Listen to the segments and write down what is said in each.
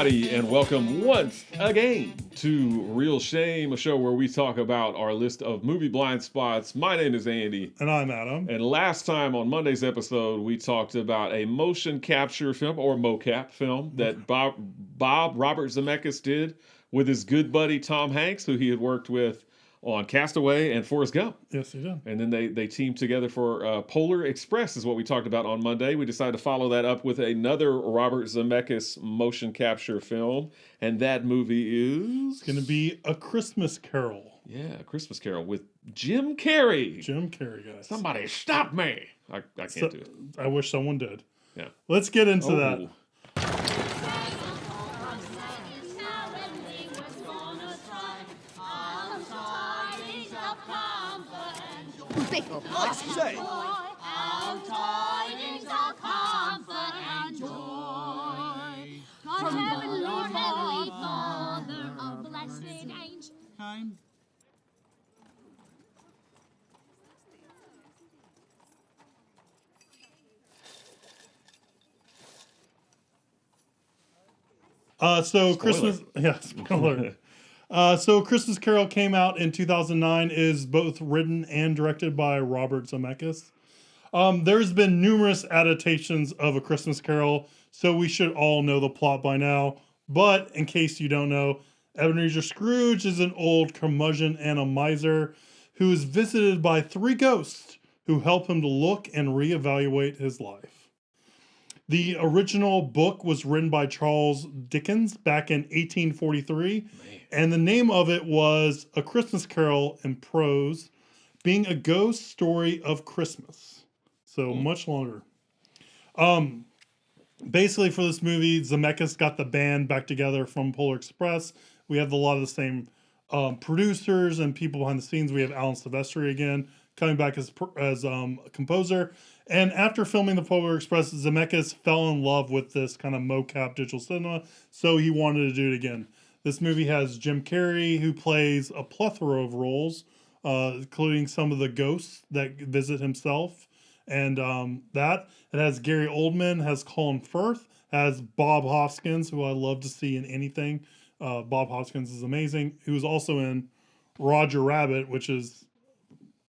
everybody, and welcome once again to Real Shame, a show where we talk about our list of movie blind spots. My name is Andy. And I'm Adam. And last time on Monday's episode, we talked about a motion capture film, or mocap film, that Robert Zemeckis did with his good buddy Tom Hanks, who he had worked with on Castaway and Forrest Gump. Yes, he did. And then they teamed together for Polar Express is what we talked about on Monday. We decided to follow that up with another Robert Zemeckis motion capture film. And that movie is... It's going to be A Christmas Carol. Yeah, A Christmas Carol with Jim Carrey. Jim Carrey, guys. Somebody stop me. I can't do it. I wish someone did. Yeah. Let's get into that. Let's say. Our tidings of comfort and joy. From heaven, Lord, Heavenly Father, a blessed angel. Time. So Christmas, yeah, spoiler. So Christmas Carol came out in 2009, is both written and directed by Robert Zemeckis. There's been numerous adaptations of A Christmas Carol, so we should all know the plot by now. But in case you don't know, Ebenezer Scrooge is an old curmudgeon and a miser who is visited by three ghosts who help him to look and reevaluate his life. The original book was written by Charles Dickens back in 1843, and the name of it was A Christmas Carol in prose, being a ghost story of Christmas. So much longer. Basically for this movie, Zemeckis got the band back together from Polar Express. We have a lot of the same producers and people behind the scenes. We have Alan Silvestri again coming back as composer. And after filming the Polar Express, Zemeckis fell in love with this kind of mocap digital cinema, so he wanted to do it again. This movie has Jim Carrey, who plays a plethora of roles, including some of the ghosts that visit himself. And that. It has Gary Oldman, has Colin Firth, has Bob Hoskins, who I love to see in anything. Bob Hoskins is amazing. Who's also in Roger Rabbit, which is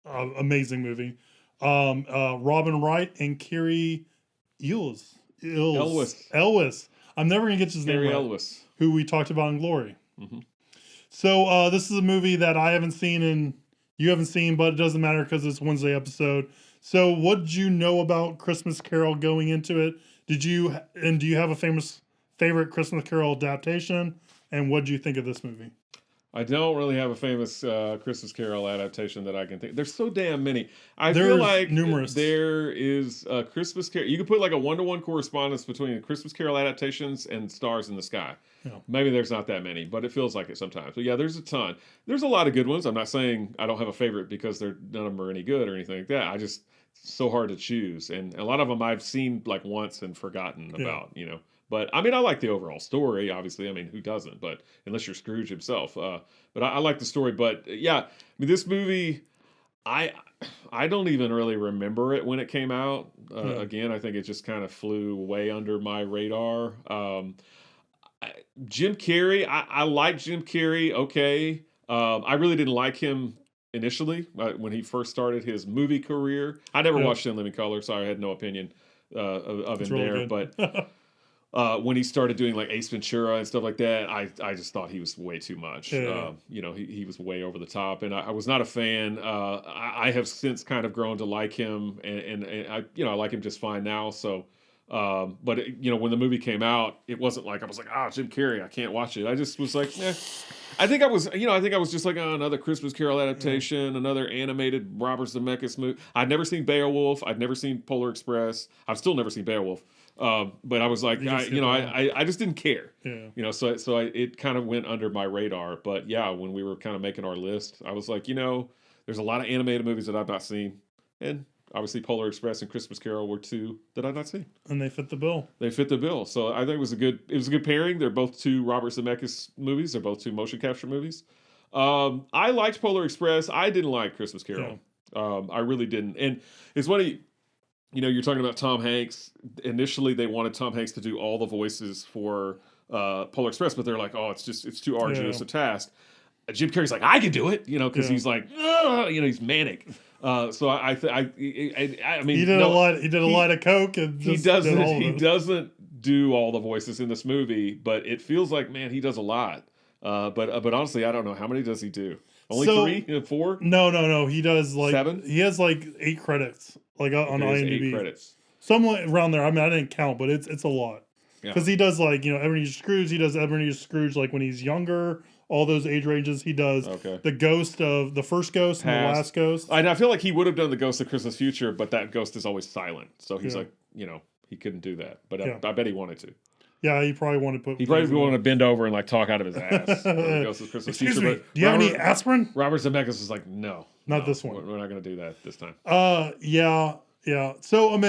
an amazing movie. Robin Wright and Carrie Elwes. I'm never going to get his name right. Elwes. Who we talked about in Glory. Mm-hmm. So this is a movie that I haven't seen and you haven't seen, but it doesn't matter because it's Wednesday episode. So what did you know about Christmas Carol going into it? Do you have a favorite Christmas Carol adaptation? And what did you think of this movie? I don't really have a famous Christmas Carol adaptation that I can think. There's so damn many. Feel like numerous. There is a Christmas Carol. You could put like a 1-to-1 correspondence between Christmas Carol adaptations and Stars in the Sky. Yeah. Maybe there's not that many, but it feels like it sometimes. But yeah, there's a ton. There's a lot of good ones. I'm not saying I don't have a favorite because none of them are any good or anything like that. It's so hard to choose. And a lot of them I've seen like once and forgotten about, But I mean, I like the overall story, obviously. I mean, who doesn't? But unless you're Scrooge himself. But I like the story. But yeah, I mean, this movie, I don't even really remember it when it came out. Again, I think it just kind of flew way under my radar. Jim Carrey, I like Jim Carrey. Okay, I really didn't like him initially when he first started his movie career. I never watched In Living Color, so I had no opinion of him really there. But when he started doing like Ace Ventura and stuff like that, I just thought he was way too much. Yeah. He was way over the top, and I was not a fan. I have since kind of grown to like him, and I like him just fine now. So, but when the movie came out, it wasn't like I was like, Jim Carrey, I can't watch it. I just was like, I think I was just like, another Christmas Carol adaptation, another animated Robert Zemeckis movie. I'd never seen Beowulf. I'd never seen Polar Express. I've still never seen Beowulf. But I was like, I just didn't care. Yeah. So it kind of went under my radar. But yeah, when we were kind of making our list, I was like, there's a lot of animated movies that I've not seen, and obviously Polar Express and Christmas Carol were two that I've not seen. And they fit the bill. So I think it was a good pairing. They're both two Robert Zemeckis movies. They're both two motion capture movies. I liked Polar Express. I didn't like Christmas Carol. Yeah. I really didn't. And it's funny. You're talking about Tom Hanks. Initially, they wanted Tom Hanks to do all the voices for Polar Express, but they're like, oh, it's too arduous a task. Jim Carrey's like, I can do it, because he's like, he's manic. So I mean, he did a lot. He did a lot of coke, and he doesn't do all the voices in this movie, but it feels like, man, he does a lot. But honestly, I don't know, how many does he do? Only 3, 4? No. He does like 7. He has like 8 credits, like on IMDb. 8 credits, somewhere around there. I mean, I didn't count, but it's a lot. Because he does like Ebenezer Scrooge. He does Ebenezer Scrooge like when he's younger. All those age ranges. He does the ghost of the first ghost and the last ghost. I feel like he would have done the Ghost of Christmas Future, but that ghost is always silent. So he's like, he couldn't do that. But I bet he wanted to. Yeah, he probably wanted to put. He probably wanted to bend over and like talk out of his ass. Ghost of Christmas Excuse Future. me. Do you have any aspirin? Robert Zemeckis was like, no, not this one. We're not going to do that this time. Yeah. So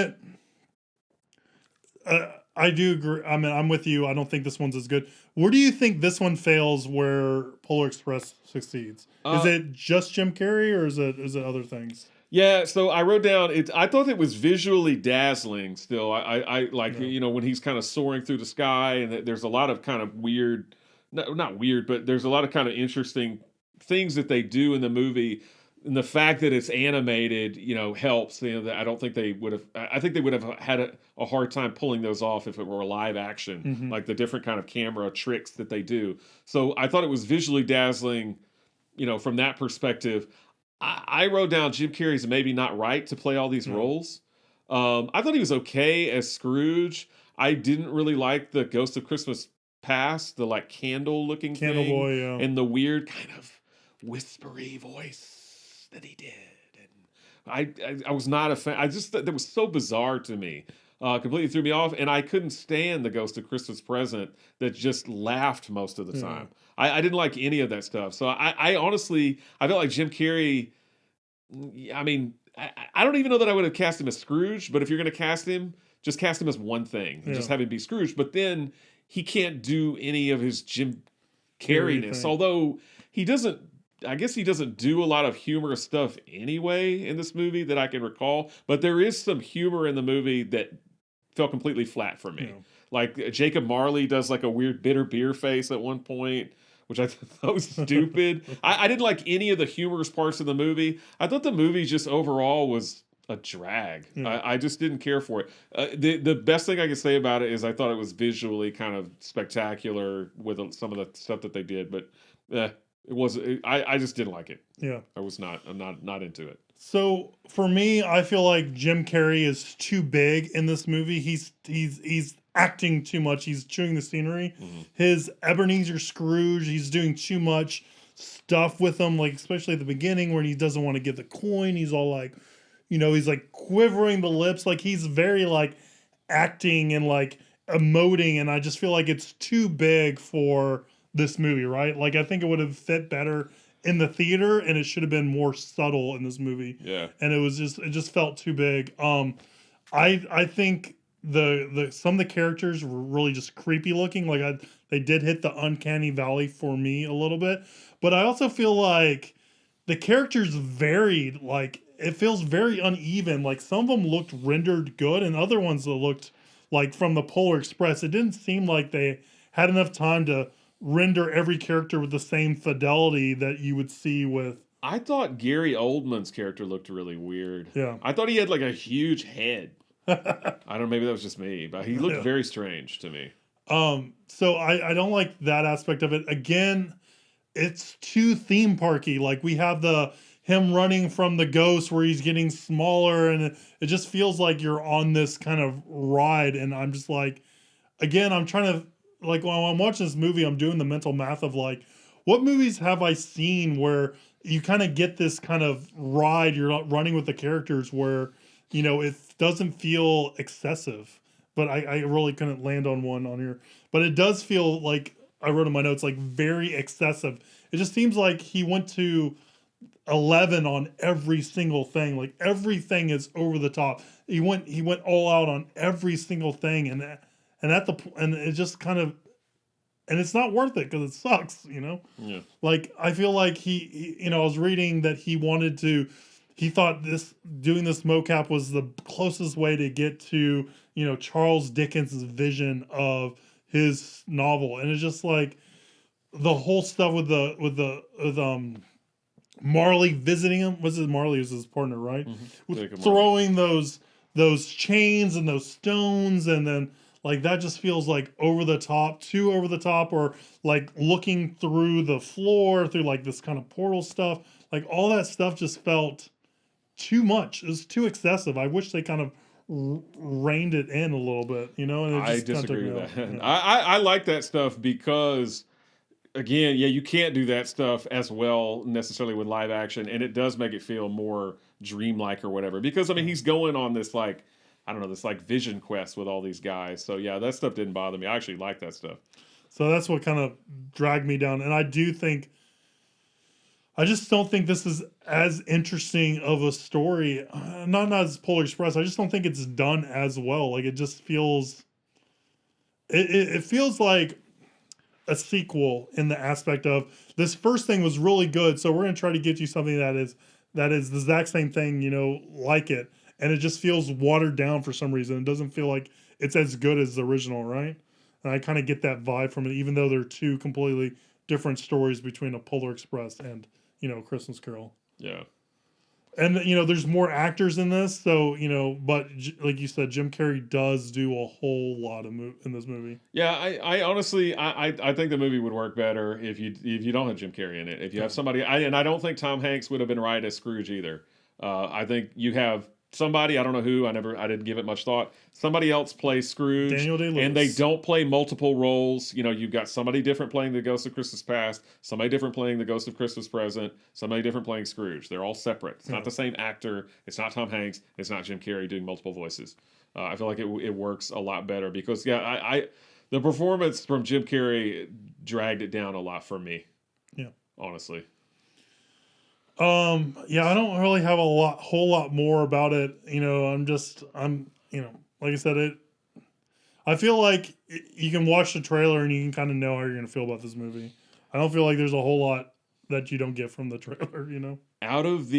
I do agree. I mean, I'm with you. I don't think this one's as good. Where do you think this one fails where Polar Express succeeds? Is it just Jim Carrey or is it other things? Yeah, so I wrote down I thought it was visually dazzling still. I like, when he's kind of soaring through the sky, and there's a lot of kind of weird, not weird, but there's a lot of kind of interesting things that they do in the movie. And the fact that it's animated, helps. I don't think they would have. I think they would have had a hard time pulling those off if it were a live action, like the different kind of camera tricks that they do. So I thought it was visually dazzling, from that perspective. I wrote down Jim Carrey's maybe not right to play all these roles. I thought he was okay as Scrooge. I didn't really like the Ghost of Christmas Past, the like candle-looking thing, boy, and the weird kind of whispery voice that he did, and I was not a fan. I just that was so bizarre to me, completely threw me off, and I couldn't stand the Ghost of Christmas Present that just laughed most of the time. I didn't like any of that stuff. So I honestly I felt like Jim Carrey. I mean, I don't even know that I would have cast him as Scrooge, but if you're going to cast him, just cast him as one thing and just have him be Scrooge. But then he can't do any of his Jim Carrey-ness, although he doesn't. I guess he doesn't do a lot of humorous stuff anyway in this movie that I can recall, but there is some humor in the movie that fell completely flat for me. Like Jacob Marley does like a weird bitter beer face at one point, which I thought was stupid. I didn't like any of the humorous parts of the movie. I thought the movie just overall was a drag. I just didn't care for it. The best thing I can say about it is I thought it was visually kind of spectacular with some of the stuff that they did, but it was. I just didn't like it. Yeah, I'm not into it. So for me, I feel like Jim Carrey is too big in this movie. He's acting too much. He's chewing the scenery. His Ebenezer Scrooge, he's doing too much stuff with him, like especially at the beginning when he doesn't want to give the coin. He's all like, he's like quivering the lips, like he's very like acting and like emoting, and I just feel like it's too big for this movie, right? Like I think it would have fit better in the theater, and it should have been more subtle in this movie. Yeah. And it just felt too big. I think the some of the characters were really just creepy looking. Like they did hit the uncanny valley for me a little bit, but I also feel like the characters varied. Like it feels very uneven. Like some of them looked rendered good, and other ones that looked like from the Polar Express, it didn't seem like they had enough time to render every character with the same fidelity that you would see with. I thought Gary Oldman's character looked really weird. Yeah. I thought he had like a huge head. I don't know, maybe that was just me, but he looked very strange to me. So I don't like that aspect of it. Again, it's too theme parky. Like we have him running from the ghost where he's getting smaller, and it just feels like you're on this kind of ride, and I'm just like, again, I'm trying to, like while I'm watching this movie, I'm doing the mental math of like, what movies have I seen where you kind of get this kind of ride, you're not running with the characters where, it doesn't feel excessive. But I really couldn't land on one on here. But it does feel like, I wrote in my notes, like very excessive. It just seems like he went to 11 on every single thing. Like everything is over the top. He went all out on every single thing, and it just kind of, and it's not worth it because it sucks, Yeah. Like I feel like he I was reading that he thought doing this mocap was the closest way to get to Charles Dickens' vision of his novel, and it's just like the whole stuff with Marley visiting him. Was it Marley was his partner, right? Jacob Marley. Throwing those chains and those stones, and then like that just feels like too over the top, or like looking through the floor through like this kind of portal stuff. Like all that stuff just felt too much. It was too excessive. I wish they kind of reined it in a little bit, you know. And it I just kinda disagree took me with out, that. you know. I like that stuff because, again, yeah, you can't do that stuff as well necessarily with live action, and it does make it feel more dreamlike or whatever. Because I mean, he's going on this like, I don't know, this like vision quest with all these guys. So yeah, that stuff didn't bother me. I actually like that stuff. So that's what kind of dragged me down. And I just don't think this is as interesting of a story. Not as Polar Express. I just don't think it's done as well. Like it just feels, it feels like a sequel in the aspect of this first thing was really good. So we're going to try to get you something that is the exact same thing, you know, like it. And it just feels watered down for some reason. It doesn't feel like it's as good as the original, right? And I kind of get that vibe from it, even though they're two completely different stories between a Polar Express and, you know, Christmas Carol. Yeah. And, you know, there's more actors in this. So, you know, but like you said, Jim Carrey does do a whole lot in this movie. Yeah, I honestly, I think the movie would work better if you don't have Jim Carrey in it. If you have somebody, and I don't think Tom Hanks would have been right as Scrooge either. I think you have somebody, I don't know who, I didn't give it much thought. Somebody else plays Scrooge, Daniel Day-Lewis. And they don't play multiple roles. You know, you've got somebody different playing the Ghost of Christmas Past, somebody different playing the Ghost of Christmas Present, somebody different playing Scrooge. They're all separate. It's not the same actor. It's not Tom Hanks. It's not Jim Carrey doing multiple voices. I feel like it works a lot better because, yeah, the performance from Jim Carrey dragged it down a lot for me. Yeah. Honestly. Yeah, I don't really have whole lot more about it. You know, you know, like I said, I feel like you can watch the trailer and you can kind of know how you're going to feel about this movie. I don't feel like there's a whole lot that you don't get from the trailer, you know? Out of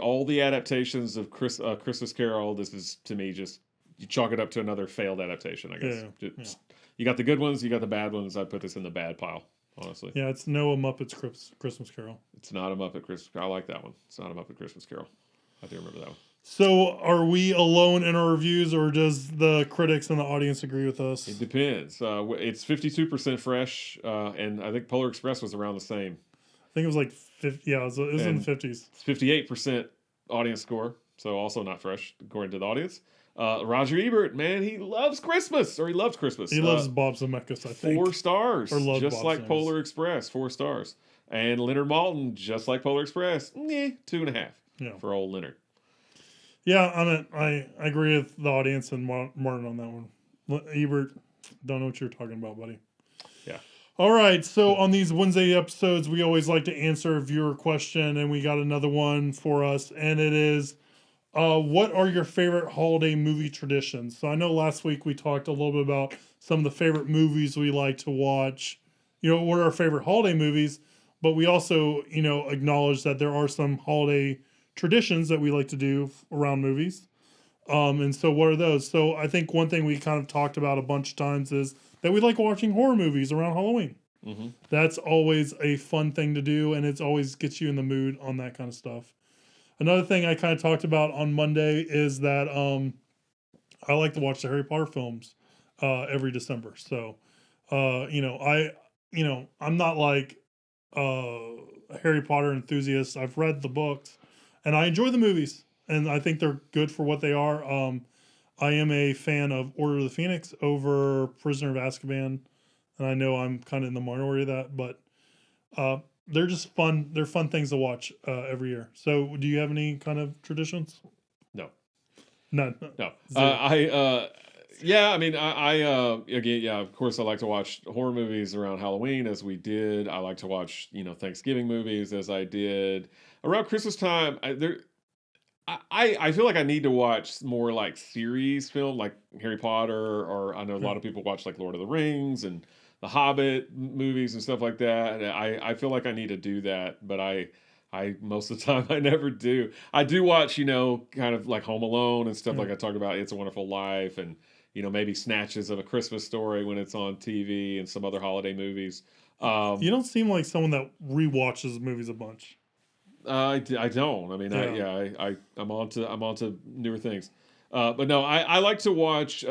all the adaptations of Christmas Carol, this is, to me, just, you chalk it up to another failed adaptation, I guess. Yeah. You got the good ones, you got the bad ones. I'd put this in the bad pile, honestly. Yeah, it's no Muppets Christmas Carol. It's not a Muppet Christmas Carol. I like that one. It's not a Muppet Christmas Carol. I do remember that one. So, are we alone in our reviews, or does the critics and the audience agree with us? It depends. It's 52% fresh, and I think Polar Express was around the same. I think it was like 50. Yeah, it was in the 50s. It's 58% audience score, so also not fresh according to the audience. Roger Ebert, man, he loves Christmas, or he loves Christmas. He loves Bob Zemeckis, I think. 4 stars, Or loves just Bob like Zemeckis. Polar Express, 4 stars. And Leonard Maltin, just like Polar Express, 2.5 for old Leonard. Yeah, I agree with the audience and Martin on that one. Ebert, don't know what you're talking about, buddy. Yeah. All right, so on these Wednesday episodes, we always like to answer a viewer question, and we got another one for us, and it is, what are your favorite holiday movie traditions? So I know last week we talked a little bit about some of the favorite movies we like to watch. You know, what are our favorite holiday movies? But we also, you know, acknowledge that there are some holiday traditions that we like to do around movies. And so what are those? So I think one thing we kind of talked about a bunch of times is that we like watching horror movies around Halloween. Mm-hmm. That's always a fun thing to do, and it always gets you in the mood on that kind of stuff. Another thing I kind of talked about on Monday is that I like to watch the Harry Potter films every December. So, I'm not like a Harry Potter enthusiast. I've read the books, and I enjoy the movies, and I think they're good for what they are. I am a fan of Order of the Phoenix over Prisoner of Azkaban, and I know I'm kind of in the minority of that, but they're just fun. They're fun things to watch every year. So, do you have any kind of traditions? No. None. No. Zero. Again, of course, I like to watch horror movies around Halloween, as we did. I like to watch, Thanksgiving movies, as I did. Around Christmas time, I feel like I need to watch more like series film, like Harry Potter, or I know a lot of people watch like Lord of the Rings and the Hobbit movies and stuff like that. I feel like I need to do that, but I most of the time I never do. I do watch, kind of like Home Alone and stuff like I talked about It's a Wonderful Life and, maybe snatches of A Christmas Story when it's on TV and some other holiday movies. You don't seem like someone that rewatches movies a bunch. I don't. I mean, I'm onto newer things. But no, I like to watch.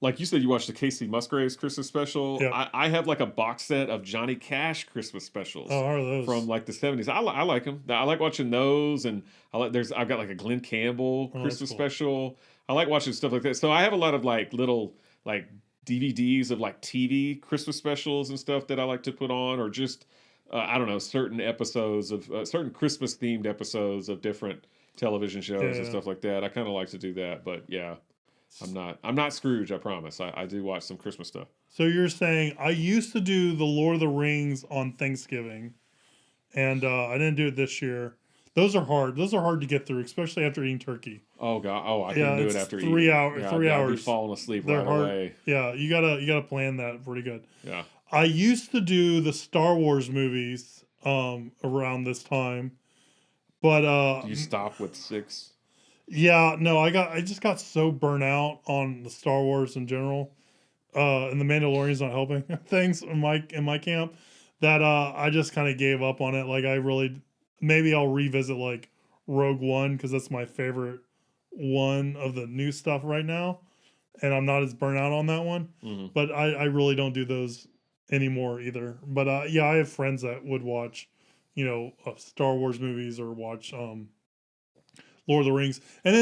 Like you said, you watched the Casey Musgraves Christmas special. Yeah. I have like a box set of Johnny Cash Christmas specials. Oh, how are those? From like the 70s. I like them. I like watching those, and I've got like a Glenn Campbell Christmas cool. special. I like watching stuff like that. So I have a lot of like little like DVDs of like TV Christmas specials and stuff that I like to put on, or just I don't know, certain episodes of certain Christmas themed episodes of different television shows and stuff like that. I kind of like to do that, but yeah. I'm not Scrooge, I promise. I do watch some Christmas stuff. So you're saying I used to do the Lord of the Rings on Thanksgiving, and I didn't do it this year. Those are hard. Those are hard to get through, especially after eating turkey. Oh god. Oh, I can do it after eating. 3 hours. Yeah, 3 I'd hours. be falling asleep They're right hard. away. Yeah, you gotta plan that pretty good. Yeah. I used to do the Star Wars movies around this time, but Do you stop with 6? yeah, no, I just got so burnt out on the Star Wars in general, and the Mandalorian's not helping things in my camp, that I just kind of gave up on it. Like maybe I'll revisit like Rogue One, because that's my favorite one of the new stuff right now, and I'm not as burnt out on that one. Mm-hmm. But I really don't do those anymore either. But yeah, I have friends that would watch, Star Wars movies, or watch Lord of the Rings, and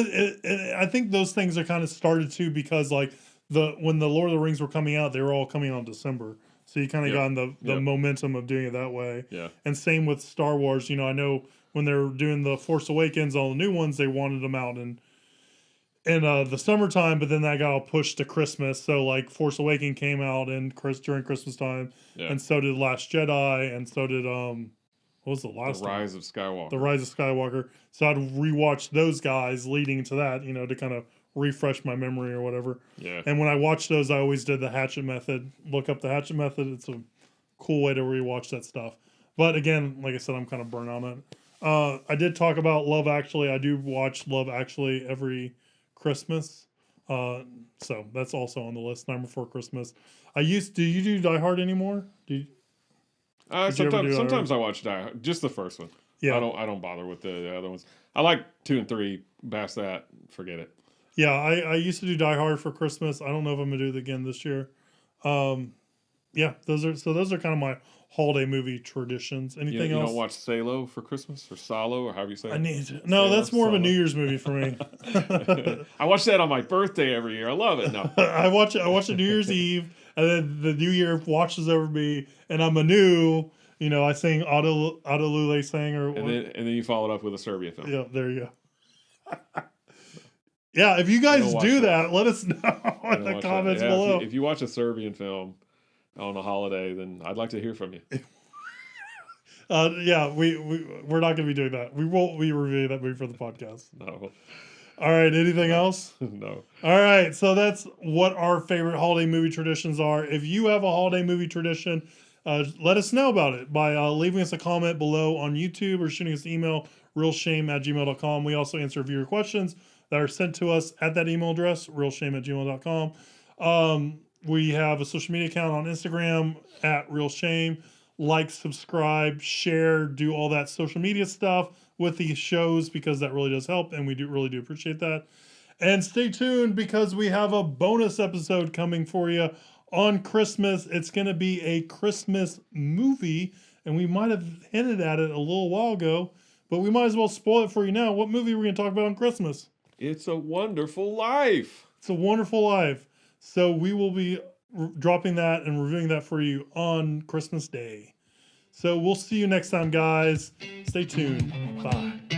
I think those things are kind of started too, because like when the Lord of the Rings were coming out, they were all coming out in December, so you kind of got in the momentum of doing it that way. Yeah. And same with Star Wars. I know when they were doing the Force Awakens, all the new ones, they wanted them out in the summertime, but then that got all pushed to Christmas. So like Force Awakens came out during Christmas time, and so did Last Jedi, and so did what was the last The Rise of Skywalker. The Rise of Skywalker. So I'd rewatch those guys leading into that, to kind of refresh my memory or whatever. Yeah. And when I watched those, I always did the Hatchet method. Look up the Hatchet method. It's a cool way to rewatch that stuff. But again, like I said, I'm kind of burnt on it. I did talk about Love Actually. I do watch Love Actually every Christmas. So that's also on the list. Night Before Christmas. Do you do Die Hard anymore? Sometimes I watch Die Hard, just the first one. Yeah. I don't bother with the other ones. I like 2 and 3. Past that, forget it. Yeah, I used to do Die Hard for Christmas. I don't know if I'm gonna do it again this year. Yeah, those are kind of my holiday movie traditions. Anything else? You don't watch Salo for Christmas, or Salo, or however you say it? I need to. No, that's more of a New Year's movie for me. I watch that on my birthday every year. I love it. No, I watch it New Year's Eve, and then the New Year washes over me, and I'm anew. I sing Adalule sang, and then you follow it up with a Serbian film. Yeah, there you go. Yeah, if you guys do that, let us know in the comments below. If you watch a Serbian film on a holiday, then I'd like to hear from you. Yeah, we're not going to be doing that. We won't be reviewing that movie for the podcast. No. All right, anything else? No. All right, so that's what our favorite holiday movie traditions are. If you have a holiday movie tradition, let us know about it by leaving us a comment below on YouTube, or shooting us an email, realshame@gmail.com. We also answer viewer questions that are sent to us at that email address, realshame@gmail.com. We have a social media account on Instagram at realshame. Like, subscribe, share, do all that social media stuff with these shows, because that really does help, and we really do appreciate that. And stay tuned, because we have a bonus episode coming for you on Christmas. It's going to be a Christmas movie, and we might have hinted at it a little while ago, but we might as well spoil it for you now. What movie are we going to talk about on Christmas? It's a Wonderful Life. It's a Wonderful Life. So we will be dropping that and reviewing that for you on Christmas Day. So we'll see you next time, guys. Stay tuned. Bye.